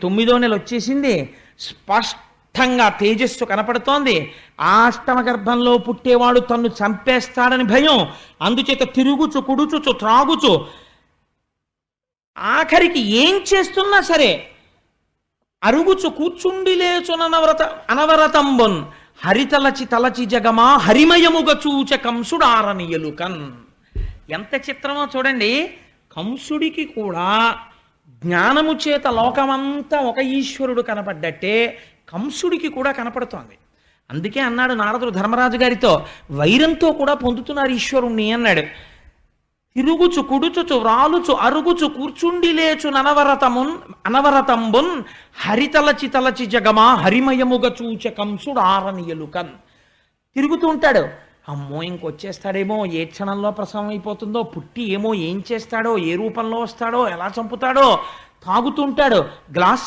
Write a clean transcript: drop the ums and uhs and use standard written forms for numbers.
9వ నెల వచ్చేసింది, స్పష్టంగా తేజస్సు కనపడుతోంది. అష్టమ గర్భంలో పుట్టేవాడు తన్ను చంపేస్తాడని భయం. అందుచేత తిరుగుచు కుడుచుచు త్రాగుచు ఆఖరికి ఏం చేస్తున్నా సరే అరుగుచు కూర్చుండి లేచుననవరత అనవరతంబొన్ హరితలచి తలచి జగమా హరిమయముగ చూచ కంసుడారనియలుకన్. ఎంత చిత్రమో చూడండి. కంసుడికి కూడా జ్ఞానము చేత లోకమంతా ఒక ఈశ్వరుడు కనపడ్డట్టే కంసుడికి కూడా కనపడుతోంది. అందుకే అన్నాడు నారదుడు ధర్మరాజు గారితో, వైరంతో కూడా పొందుతున్నారు ఈశ్వరుణ్ణి అన్నాడు. తిరుగుచు కుడుచుచు వ్రాలుచు అరుగుచు కూర్చుండి లేచు అనవరతంబున్ హరితలచి తలచి జగమా హరిమయముగ చూచ కంసుడు ఆరనియలుకన్. తిరుగుతూ ఉంటాడు. అమ్మో ఇంకొచ్చేస్తాడేమో, ఏ క్షణంలో ప్రసవం అయిపోతుందో, పుట్టి ఏమో ఏం చేస్తాడో, ఏ రూపంలో వస్తాడో, ఎలా చంపుతాడో, తాగుతుంటాడు. గ్లాస్